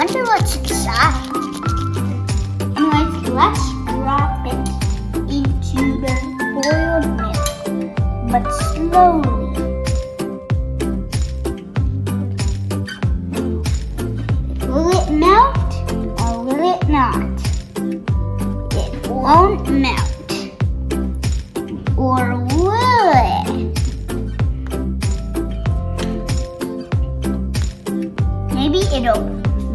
wonder what's inside. Anyways, let's drop it into the boiled milk, but slowly. Will it melt or will it not? It won't melt. Or will it? Maybe it'll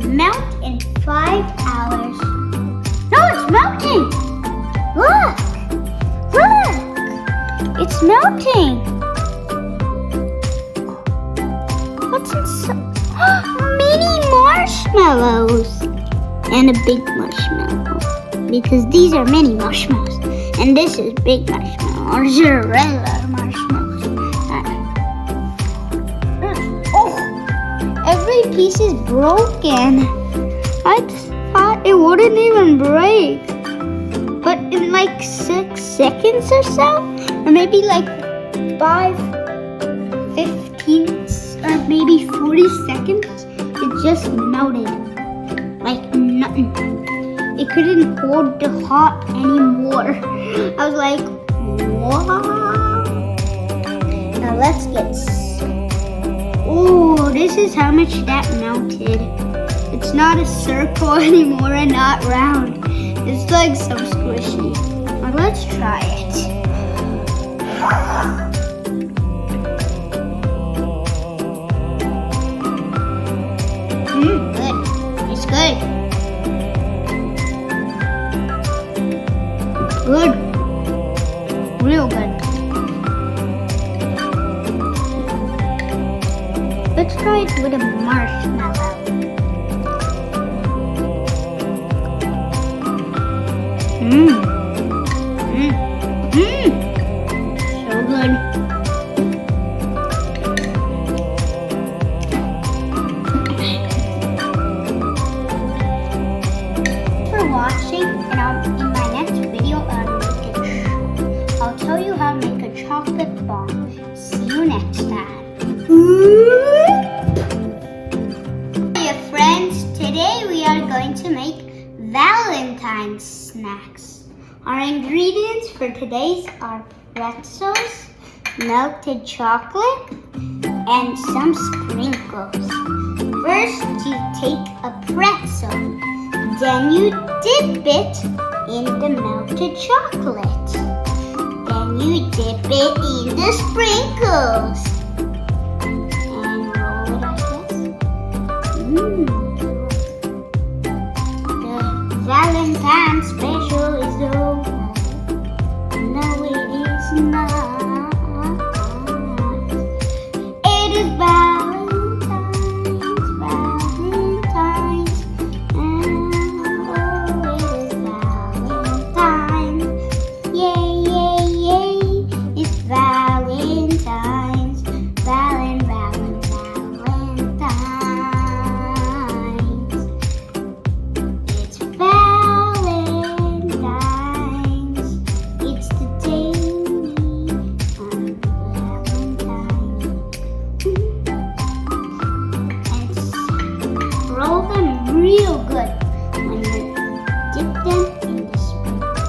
melt in 5 hours. No, it's melting! Look! Look! It's melting! What's inside? Mini marshmallows! And a big marshmallow. Because these are mini marshmallows. And this is big marshmallow. Or is it a regular marshmallow? Oh! Every piece is broken. I thought it wouldn't even break. But in like 6 seconds or so, or maybe like 5, 15, or maybe 40 seconds, it just melted. Like nothing. It couldn't hold the hot anymore. I was like, what? Now let's get. Oh, this is how much that melted. It's not a circle anymore and not round. It's like some squishy. Now let's try it. Good. It's good. Good. Real good. Let's try it with a marshmallow. So good. For watching, and in my next video, I'll tell you how to make a chocolate bomb. See you next time. Hey friends, today we are going to make Valentine snacks. Our ingredients for today's are pretzels, melted chocolate, and some sprinkles. First, you take a pretzel, then you dip it in the melted chocolate. Then you dip it in the sprinkles. And roll it, I guess. The Valentine special is over. No, it is not. It is Valentine's, Valentine's. Oh, it is Valentine's. Yay, yay, yay. It's Valentine's. Valentine's. It's Valentine's. It's the day on Valentine. And roll them real good when you dip them in the sprinkles.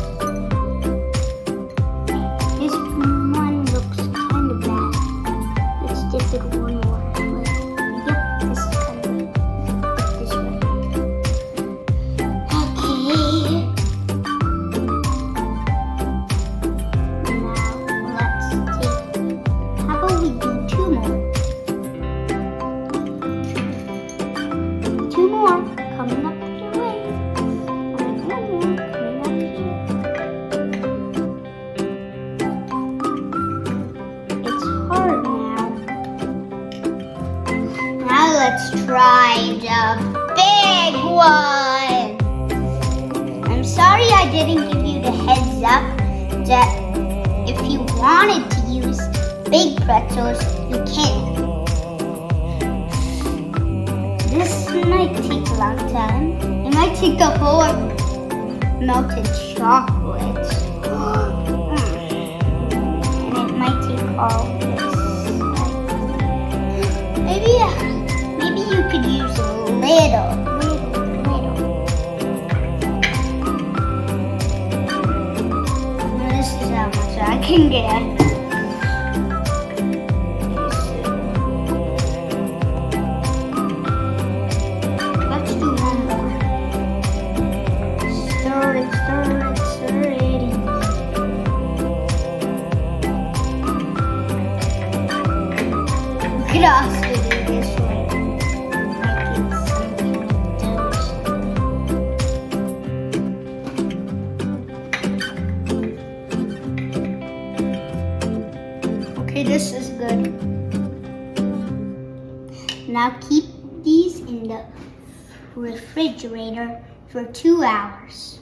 This one looks kind of bad. Let's dip it one more. Yep, this is kind of bad. This way. Okay. Now let's take. How about we do 2 more? 2 more coming up your way. And 1 more coming up here. It's hard now. Now let's try the big one. I'm sorry I didn't give you the heads up that if you wanted to use big pretzels, you can. This might take a long time. It might take the whole melted chocolate. And it might take all this. Maybe you could use a little. can get. Let's do one more. Stir it, stir it, stir it. We could also do this way. Okay, this is good. Now keep these in the refrigerator for 2 hours.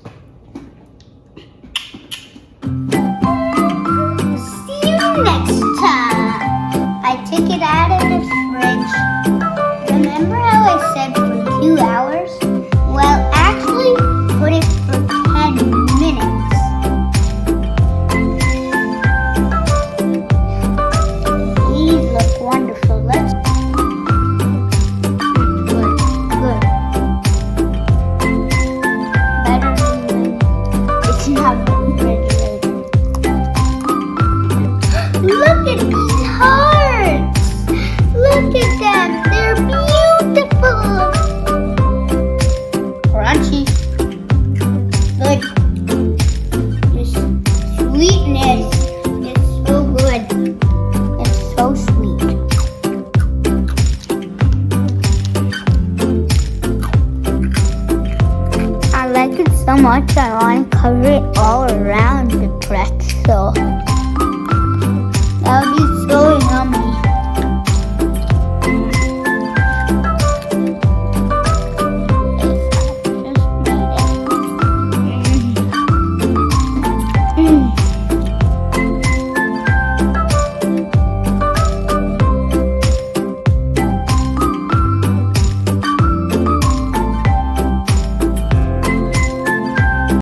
See you next time. I took it out of the fridge. Remember how I said for 2 hours? Well, actually, put it for 10 minutes. These look wonderful. Let's good, good. Better than it's not refrigerated. Look at these hearts. Look at them. They're beautiful. Crunchy. Good. This sweetness is so good. It's so sweet. I like it so much I want to cover it all around the pretzel.